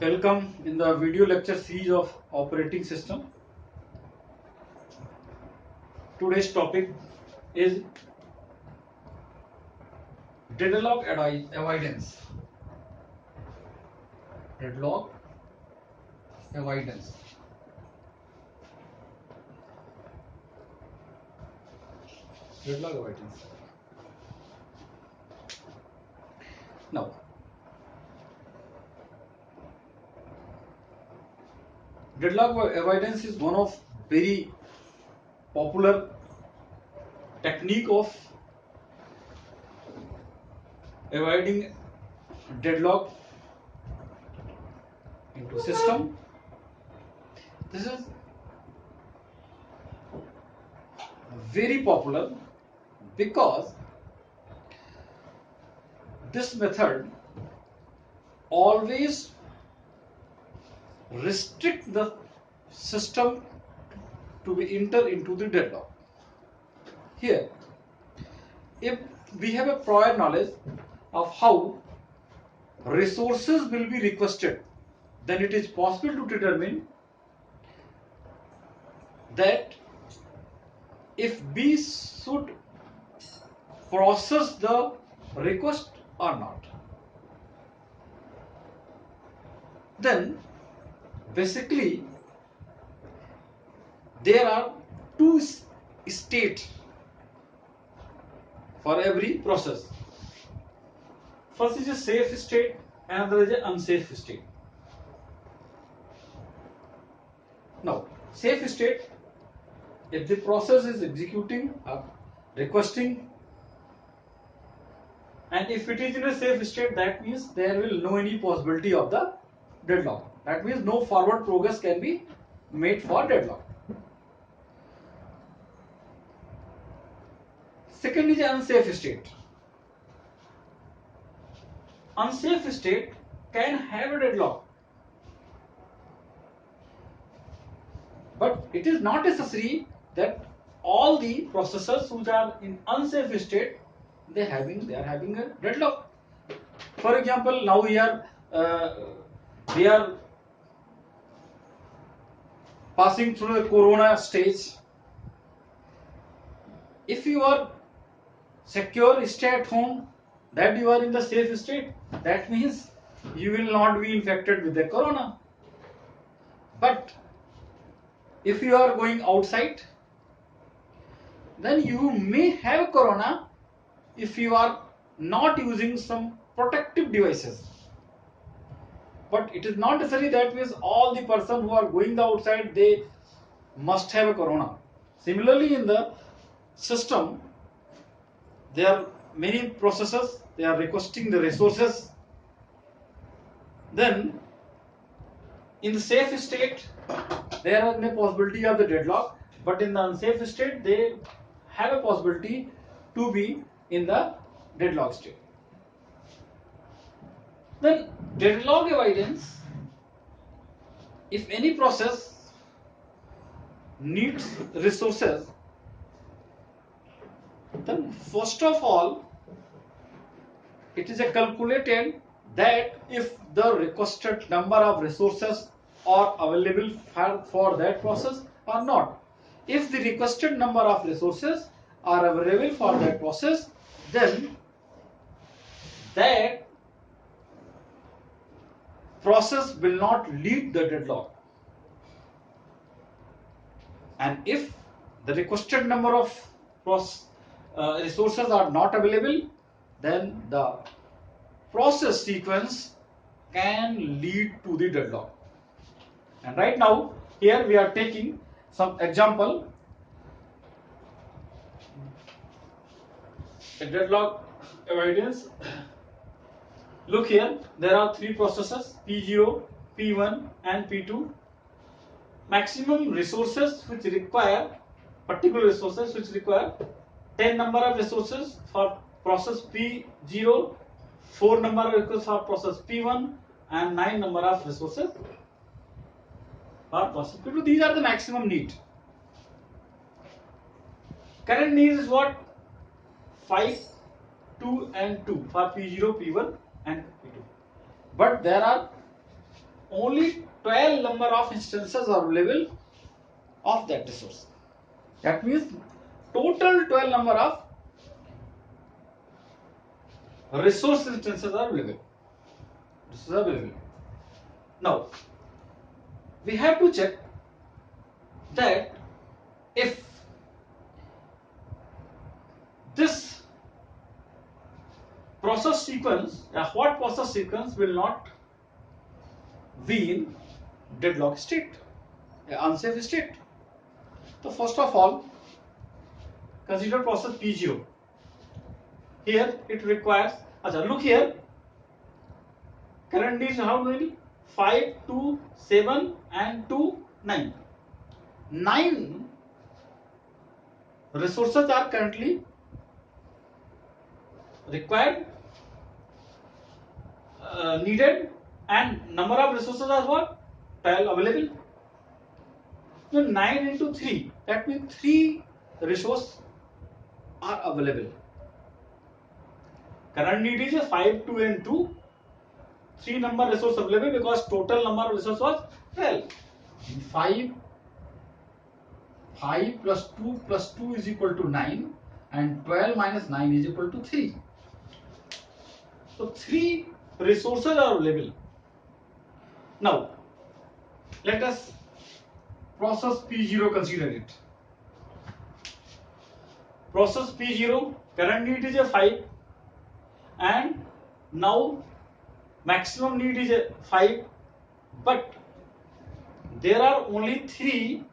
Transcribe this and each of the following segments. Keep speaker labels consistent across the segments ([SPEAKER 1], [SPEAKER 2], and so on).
[SPEAKER 1] Welcome in the video lecture series of operating system. Today's topic is deadlock avoidance. Deadlock avoidance. Deadlock avoidance. Now, deadlock avoidance is one of very popular technique of avoiding deadlock into system. This is very popular because this method always restrict the system to be enter into the deadlock. Here, if we have a prior knowledge of how resources will be requested, then it is possible to determine that if we should process the request or not. Then basically there are two states for every process. First is a safe state and another is an unsafe state. Now, safe state, if the process is executing or requesting, and if it is in a safe state, that means there will no any possibility of the deadlock. That means no forward progress can be made for deadlock. Second is an unsafe state. Unsafe state can have a deadlock, but it is not necessary that all the processors which are in unsafe state they are having a deadlock. For example, now we are passing through the corona stage. If you are secure, stay at home, that you are in the safe state, that means you will not be infected with the corona. But if you are going outside, then you may have corona if you are not using some protective devices. But it is not necessary that means all the person who are going the outside they must have a corona. Similarly, in the system there are many processes, they are requesting the resources. Then in the safe state there is no possibility of the deadlock, but in the unsafe state they have a possibility to be in the deadlock state. Then deadlock avoidance, if any process needs resources, then first of all it is calculated that if the requested number of resources are available for that process or not. If the requested number of resources are available for that process, then that process will not lead the deadlock. And if the requested number of resources are not available, then the process sequence can lead to the deadlock. And right now here we are taking some example. A deadlock avoidance. Look here, there are three processes P0, P1 and P2. Maximum resources which require, particular resources which require 10 number of resources for process P0, 4 number of resources for process P1 and 9 number of resources for process P2. These are the maximum need. Current need is what? 5, 2 and 2 for P0, P1 and P2. But there are only 12 number of instances are available of that resource. That means total 12 number of resource instances are available. This is available. Now, we have to check that if this process sequence, what process sequence will not be in deadlock state, unsafe state. So first of all, consider process P0. Here it requires, look here, current is how many? 5, 2, 7 and 2, 9. 9 resources are currently required, needed, and number of resources are what? 12 available. So 9 into 3, that means 3 resources are available. Current need is 5, 2 and 2. 3 number resource available because total number of resource was 12. 5 plus 2 is equal to 9 and 12 minus 9 is equal to 3. So 3 resources are available. Now let us process P0 consider it. Process P0 current need is a 5 and now maximum need is a 5, but there are only 3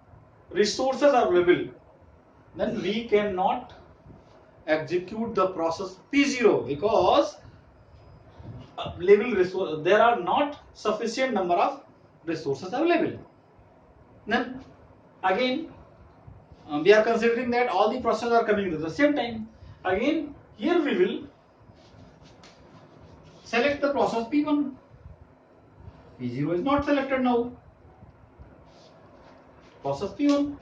[SPEAKER 1] resources available. Then we cannot execute the process P0 because there are not sufficient number of resources available. Then again we are considering that all the processes are coming at the same time. Again here we will select the process P1. P0 is not selected now. Process P1.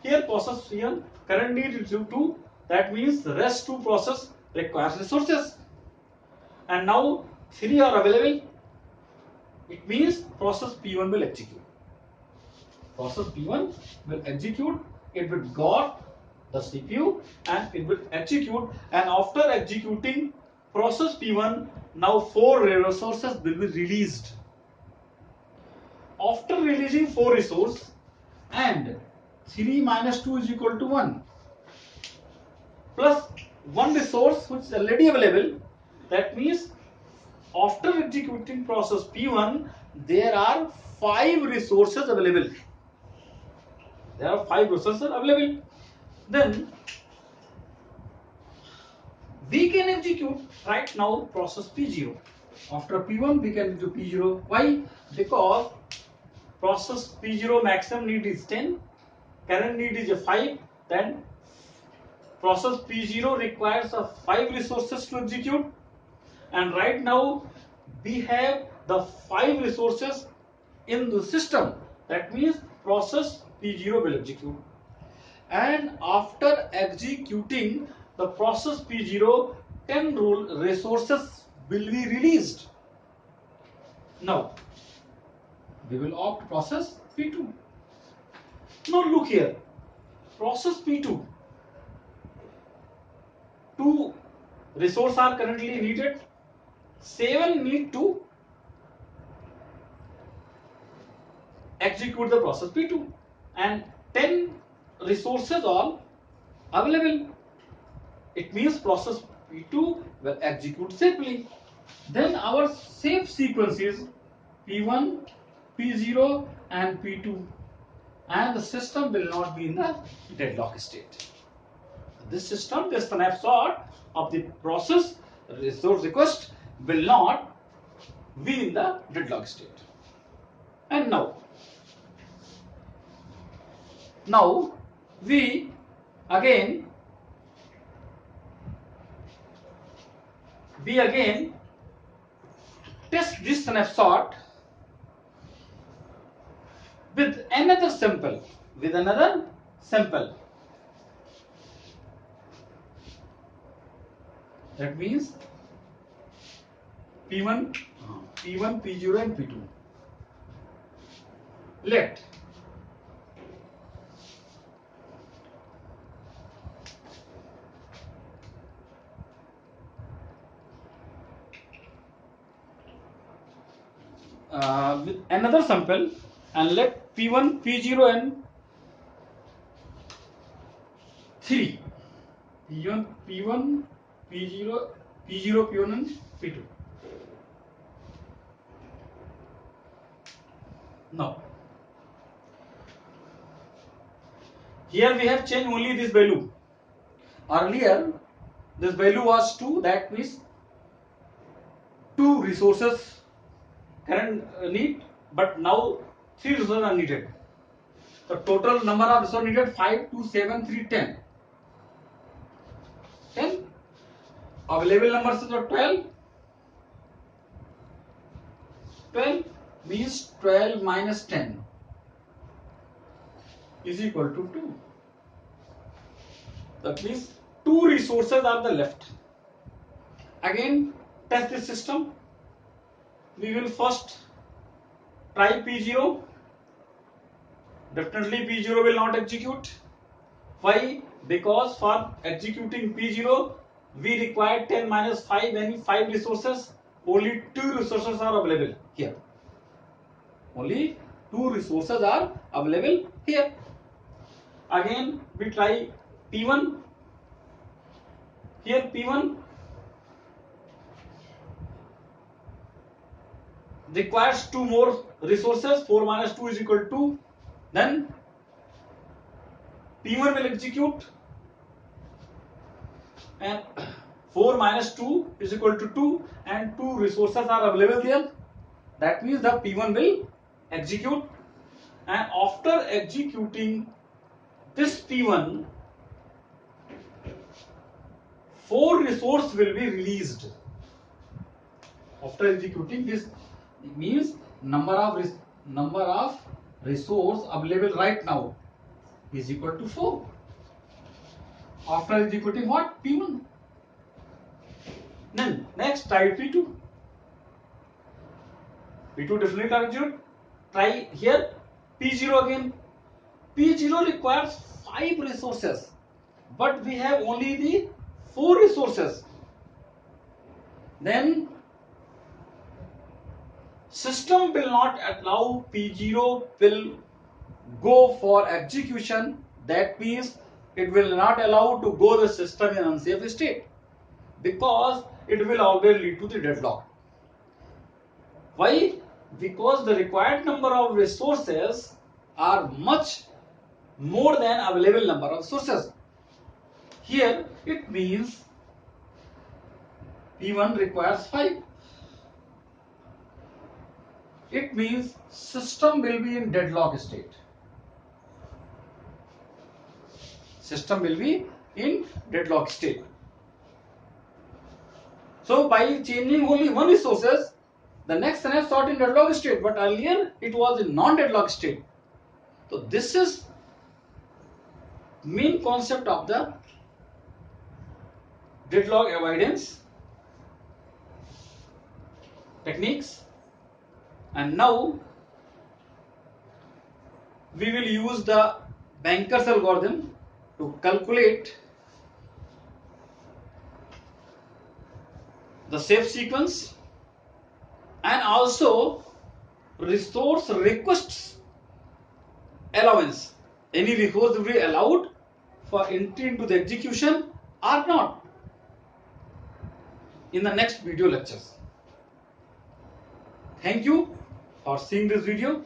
[SPEAKER 1] Here process P1 current need is 2. That means the rest 2 process requires resources. And now 3 are available. It means process P1 will execute. Process P1 will execute. It will got the CPU and it will execute. And after executing process P1, now 4 resources will be released. After releasing 4 resources and 3 minus 2 is equal to 1 plus 1 resource which is already available. That means after executing process P1, there are 5 resources available. There are 5 resources available. Then we can execute right now process P0. After P1, we can do P0. Why? Because process P0 maximum need is 10, current need is a 5. Then process P0 requires a 5 resources to execute. And right now we have the 5 resources in the system. That means process P0 will execute. And after executing the process P0, 10 resources will be released. Now we will opt process P2. Now look here, process P2, 2 resources are currently needed, 7 need to execute the process P2 and 10 resources are available. It means process P2 will execute safely. Then our safe sequence is P1, P0 and P2 and the system will not be in the deadlock state. This system, this snapshot of the process resource request will not be in the deadlock state. And now we again test this snapshot with another sample. That means P1, P0 and P2. let with another sample, and let P1, P0 and 3. P1, P1, P0, P0, P1 and P2. Now, here we have changed only this value. Earlier, this value was 2, that means 2 resources current need, but now 3 resources are needed. The total number of resources needed 5, 2, 7, 3, 10. 10. Available numbers are 12. 12 means 12 minus 10 is equal to 2. That means 2 resources are the left. Again, test this system. We will first try P0. Definitely P0 will not execute. Why? Because for executing P0, we require 10 minus 5, any 5 resources. Only 2 resources are available here. Only 2 resources are available here. Again, we try P1. Here P1 requires 2 more resources. 4 minus 2 is equal to 2. Then P1 will execute, and 4 minus 2 is equal to 2, and 2 resources are available there. That means the P1 will execute, and after executing this P1, 4 resources will be released. After executing this, it means number of resource available right now is equal to 4. After executing what? P1. Then next try P2. P2 definitely execute. Try here P0 again. P0 requires 5 resources, but we have only the 4 resources. Then system will not allow P0 will go for execution. That means it will not allow to go the system in unsafe state, because it will always lead to the deadlock. Why? Because the required number of resources are much more than available number of sources. Here it means P1 requires 5. It means system will be in deadlock state. System will be in deadlock state. So by changing only one resources, the next snapshot in deadlock state, but earlier it was in non-deadlock state. So this is main concept of the deadlock avoidance techniques. And now we will use the Banker's algorithm to calculate the safe sequence and also resource requests allowance. Any resource will be allowed for entry into the execution or not in the next video lectures. Thank you for seeing this video.